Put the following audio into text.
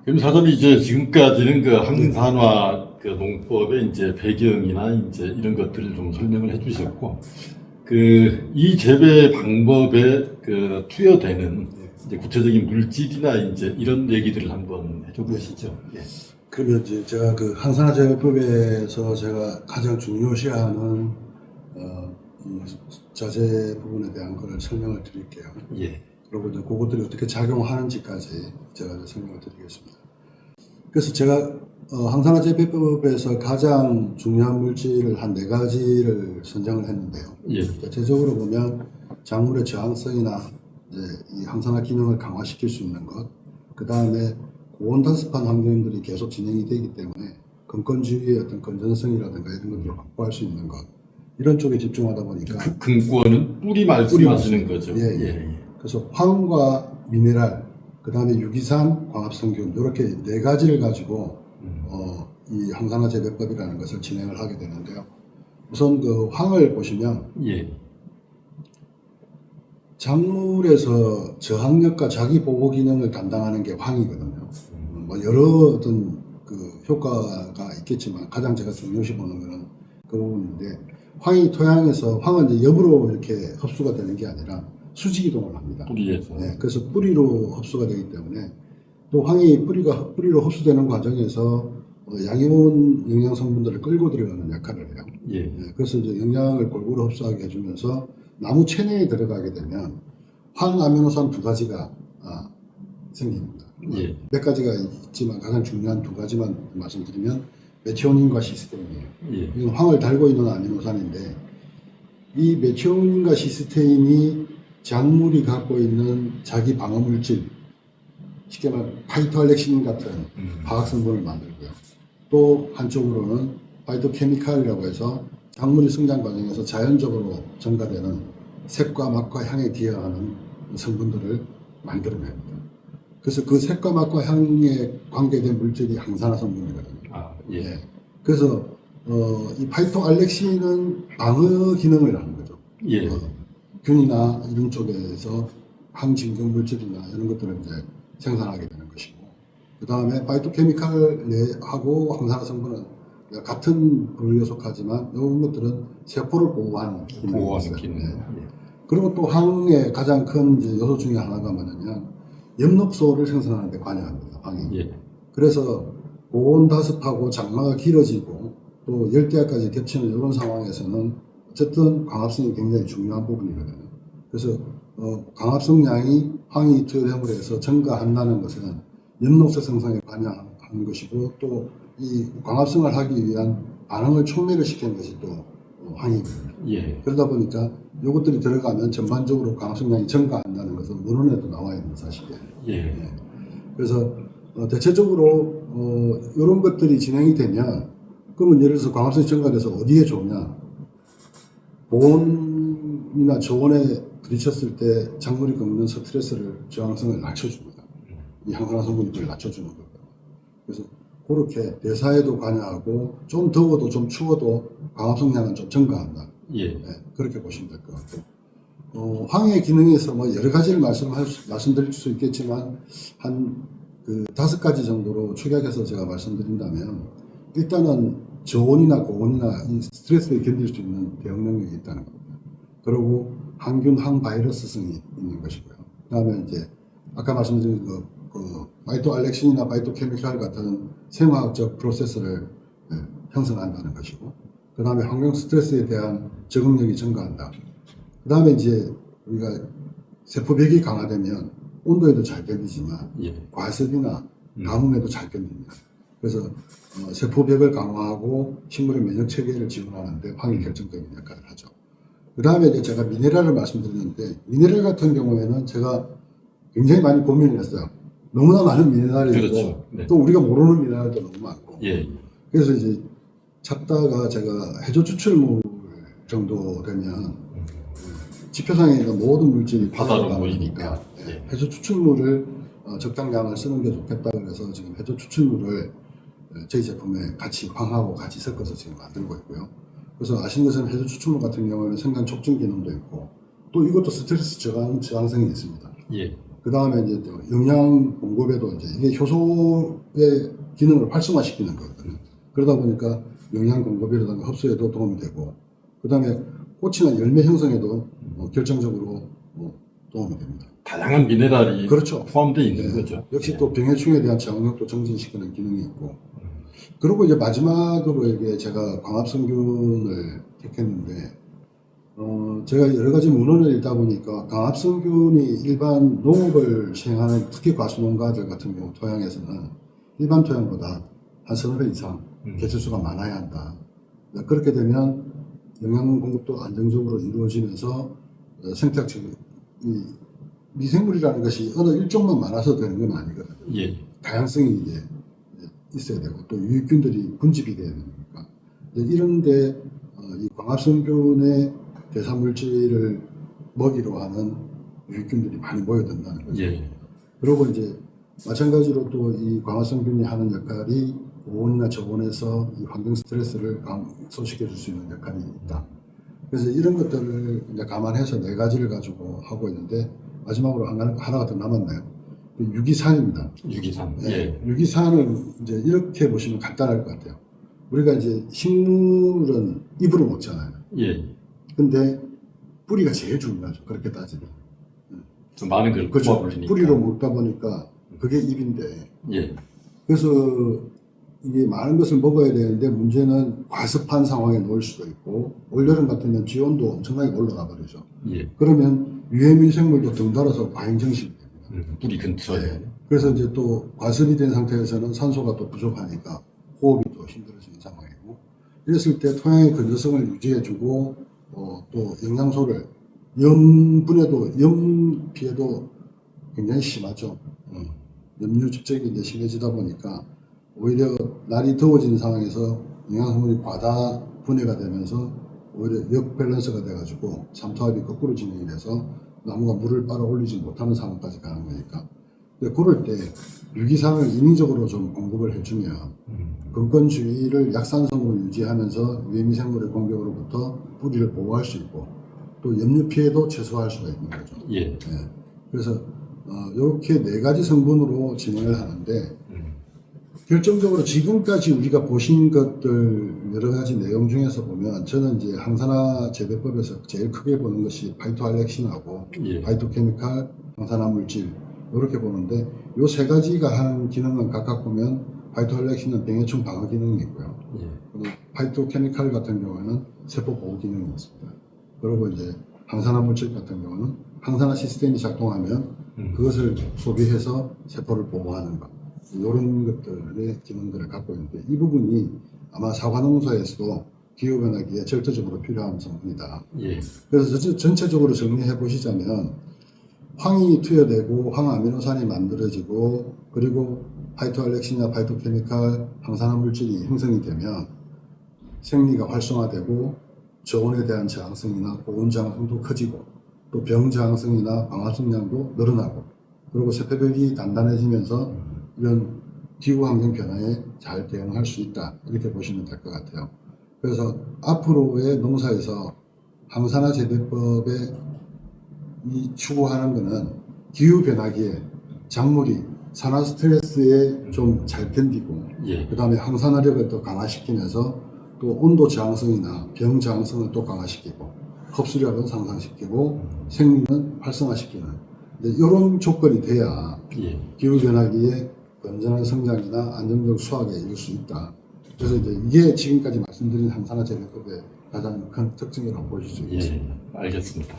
그럼 사전에 이제 지금까지는 그 항산화 그 농법의 이제 배경이나 이제 이런 것들을 좀 설명을 해주셨고, 그 이 재배 방법에 그 투여되는 이제 구체적인 물질이나 이제 이런 얘기들을 한번 해줘 보시죠. 예. 그러면 이제 제가 그 항산화제법에서 제가 가장 중요시하는 이 자재 부분에 대한 걸 설명을 드릴게요. 예. 그리고 이제 그것들이 어떻게 작용하는지까지 제가 설명을 드리겠습니다. 그래서 제가 항산화제법에서 가장 중요한 물질을 한 4가지를 선정을 했는데요. 예. 대체적으로 보면 작물의 저항성이나 이제 이 항산화 기능을 강화시킬 수 있는 것, 그 다음에 고온다습한 환경들이 계속 진행이 되기 때문에 건건주의의 어떤 건전성이라든가 이런 것들을 확보할 수 있는 것, 이런 쪽에 집중하다 보니까 그 근권은 뿌리 말씀하시는 거죠. 예, 예. 그래서 황과 미네랄, 그 다음에 유기산, 광합성균 이렇게 4가지를 가지고 이 항산화 재배법이라는 것을 진행을 하게 되는데요. 우선 그 황을 보시면 예. 작물에서 저항력과 자기 보호 기능을 담당하는 게 황이거든요. 뭐 여러 어떤 그 효과가 있겠지만 가장 제가 중요시 보는 거는 그 부분인데, 황이 토양에서 황은 이제 엽으로 이렇게 흡수가 되는 게 아니라 수직 이동을 합니다. 뿌리에서. 네, 그래서 뿌리로 흡수가 되기 때문에 또 황이 뿌리로 흡수되는 과정에서 양이온 영양 성분들을 끌고 들어가는 역할을 해요. 예. 네, 그래서 이제 영양을 골고루 흡수하게 해주면서 나무 체내에 들어가게 되면 황아미노산 2가지가 생깁니다. 예. 몇 가지가 있지만 가장 중요한 2가지만 말씀드리면 메티오닌과 시스테인이에요. 예. 이건 황을 달고 있는 아미노산인데, 이 메티오닌과 시스테인이 작물이 갖고 있는 자기 방어 물질, 쉽게 말하면 파이토알렉신 같은 화학 성분을 만들고요. 또 한쪽으로는 파이토케미칼이라고 해서 작물의 성장 과정에서 자연적으로 증가되는 색과 맛과 향에 기여하는 성분들을 만들어냅니다. 그래서 그 색과 맛과 향에 관계된 물질이 항산화 성분이거든요. 예. 예. 그래서 이 파이토알렉신은 방어 기능을 하는 거죠. 예. 균이나 이런 쪽에서 항진경 물질이나 이런 것들을 이제 생산하게 되는 것이고, 그 다음에 파이토케미칼하고 항산화 성분은 같은 부류에 속하지만 이런 것들은 세포를 보호하는 기능이 있어요. 기능. 네. 예. 그리고 또 황의 가장 큰 이제 요소 중에 하나가 뭐냐면 엽록소를 생산하는 데 관여합니다. 황이. 예. 그래서 고온다습하고 장마가 길어지고 또 열대야까지 겹치는 이런 상황에서는 어쨌든 광합성이 굉장히 중요한 부분이거든요. 그래서 광합성량이 황이 투여됨으로 해서 증가한다는 것은 엽록소 생성에 관여하는 것이고, 또 이 광합성을 하기 위한 반응을 촉매를 시키는 것이 또 황이거든요. 예. 그러다 보니까 이것들이 들어가면 전반적으로 광합성량이 증가한다는 것은 문헌에도 나와 있는 사실이에요. 예. 그래서 대체적으로 이런 것들이 진행이 되면, 그러면 예를 들어서 광합성이 증가돼서 어디에 좋냐, 고온이나 저온에 부딪혔을 때 작물이 겪는 스트레스를, 저항성을 낮춰줍니다. 이 항산화 성분이 그걸 낮춰주는 거예요. 그래서 그렇게 대사에도 관여하고 좀 더워도 좀 추워도 광합성량은 좀 증가한다. 예. 네, 그렇게 보시면 될 것 같고, 황의 기능에서 뭐 여러 가지를 말씀드릴 수 있겠지만 한 그 5가지 정도로 축약해서 제가 말씀드린다면, 일단은 저온이나 고온이나 이 스트레스에 견딜 수 있는 대응 능력이 있다는 겁니다. 그리고 항균, 항바이러스성이 있는 것이고요. 그 다음에 이제 아까 말씀드린 그 파이토알렉신이나 파이토케미칼 같은 생화학적 프로세스를 형성한다는 것이고, 그 다음에 환경 스트레스에 대한 적응력이 증가한다. 그 다음에 이제 우리가 세포벽이 강화되면 온도에도 잘 견디지만 예. 과습이나 가뭄에도 잘 견딥니다. 그래서 세포벽을 강화하고 식물의 면역 체계를 지원하는데 황이 결정적인 역할을 하죠. 그 다음에 이제 제가 미네랄을 말씀드렸는데, 미네랄 같은 경우에는 제가 굉장히 많이 고민을 했어요. 너무나 많은 미네랄이 있고, 그렇죠. 네. 또 우리가 모르는 미네랄도 너무 많고. 예. 그래서 이제 찾다가 제가 해조 추출물 정도 되면 지표상에 있는 모든 물질이 바다로 바다로 모이니까. 나오니까 예. 해조 추출물을 적당량을 쓰는 게 좋겠다 그래서 지금 해조 추출물을 저희 제품에 같이 황하고 같이 섞어서 지금 만들고 있고요. 그래서 아시는 것처럼 해조 추출물 같은 경우에는 생장 촉진 기능도 있고, 또 이것도 스트레스 저항성이 있습니다. 예. 그 다음에 이제 또 영양 공급에도 이제 이게 효소의 기능을 활성화시키는 거거든요. 그러다 보니까 영양 공급이라든가 흡수에도 도움이 되고, 그 다음에 꽃이나 열매 형성에도 결정적으로 도움이 됩니다. 다양한 미네랄이 그렇죠. 포함되어 있는 네. 거죠. 역시 예. 또 병해충에 대한 저항력도 정진시키는 기능이 있고, 그리고 이제 마지막으로 이게 제가 광합성균을 택했는데, 제가 여러 가지 문헌을 읽다 보니까 광합성균이 일반 농업을 시행하는 특히 과수농가들 같은 경우 토양에서는 일반 토양보다 한 서너 배 이상 개체수가 많아야 한다. 그렇게 되면 영양 공급도 안정적으로 이루어지면서 생태학적 이 미생물이라는 것이 어느 일종만 많아서 되는 건 아니거든요. 예. 다양성이 이제 있어야 되고 또 유익균들이 분집이 돼야 되니까 이런데 이 광합성균의 대사물질을 먹이로 하는 유익균들이 많이 모여든다는 거죠. 예. 그리고 이제 마찬가지로 또 이 광합성균이 하는 역할이 고온이나 저온에서 이 환경 스트레스를 감소시켜 줄 수 있는 역할이 있다. 그래서 이런 것들을 이제 감안해서 네 가지를 가지고 하고 있는데 마지막으로 하나가 더 남았나요? 유기산입니다. 유기산. 네, 예. 유기산을 이제 이렇게 보시면 간단할 것 같아요. 우리가 이제 식물은 잎으로 먹잖아요. 예. 근데 뿌리가 제일 중요하죠. 그렇게 따지면. 좀 많은 걸 그렇죠. 뽑아버리니까. 뿌리로 먹다 보니까 그게 잎인데. 예. 그래서 이게 많은 것을 먹어야 되는데 문제는 과습한 상황에 놓을 수도 있고 올여름 같으면 기온도 엄청나게 올라가 버리죠. 예. 그러면 유해민 생물도 덩달아서 과잉정식이 됩니다. 뿌리 근처에. 네. 그래서 이제 또 과습이 된 상태에서는 산소가 또 부족하니까 호흡이 또 힘들어지는 상황이고 이랬을 때 토양의 건조성을 유지해주고 또 영양소를 염분에도 염 피해도 굉장히 심하죠. 염류 집적이 이제 심해지다 보니까 오히려 날이 더워지는 상황에서 영양소물이 과다 분해가 되면서 오히려 역밸런스가 돼가지고 삼투압이 거꾸로 진행이 돼서 나무가 물을 빨아 올리지 못하는 상황까지 가는 거니까. 근데 그럴 때 유기산을 인위적으로 좀 공급을 해주면 건건주의를 약산성으로 유지하면서 유해미생물의 공격으로부터 뿌리를 보호할 수 있고 또 염류 피해도 최소화할 수가 있는 거죠. 예. 네. 그래서 이렇게 네 가지 성분으로 진행을 하는데 결정적으로 지금까지 우리가 보신 것들 여러 가지 내용 중에서 보면 저는 이제 항산화 재배법에서 제일 크게 보는 것이 파이토알렉신하고 예. 파이토케미칼, 항산화 물질 이렇게 보는데 이 세 가지가 하는 기능은 각각 보면 파이토알렉신은 병해충 방어 기능이 있고요. 예. 그리고 파이토케미칼 같은 경우에는 세포 보호 기능이 있습니다. 그리고 이제 항산화 물질 같은 경우는 항산화 시스템이 작동하면 그것을 소비해서 세포를 보호하는 것. 이런 것들의 기능들을 갖고 있는데 이 부분이 아마 사과농사에서도 기후변화기에 절대적으로 필요한 성분이다. 예. 그래서 전체적으로 정리해 보시자면 황이 투여되고 황아미노산이 만들어지고 그리고 파이토알렉신이나 파이토케미칼 항산화 물질이 형성이 되면 생리가 활성화되고 저온에 대한 저항성이나 고온 저항성도 커지고 또 병 저항성이나 광합성량도 늘어나고 그리고 세포벽이 단단해지면서 이런 기후환경 변화에 잘 대응할 수 있다 이렇게 보시면 될 것 같아요. 그래서 앞으로의 농사에서 항산화 재배법에 이 추구하는 것은 기후변화기에 작물이 산화 스트레스에 좀 잘 견디고 예. 그 다음에 항산화력을 또 강화시키면서 또 온도 저항성이나 병 저항성을 또 강화시키고 흡수력은 상승시키고 생리는 활성화시키는 이런 조건이 돼야 예. 기후변화기에 건전한 성장이나 안정적 수확에 이룰 수 있다. 그래서 이제 이게 지금까지 말씀드린 항산화 재배법의 가장 큰 특징이라고 보실 수 있습니다. 예. 알겠습니다.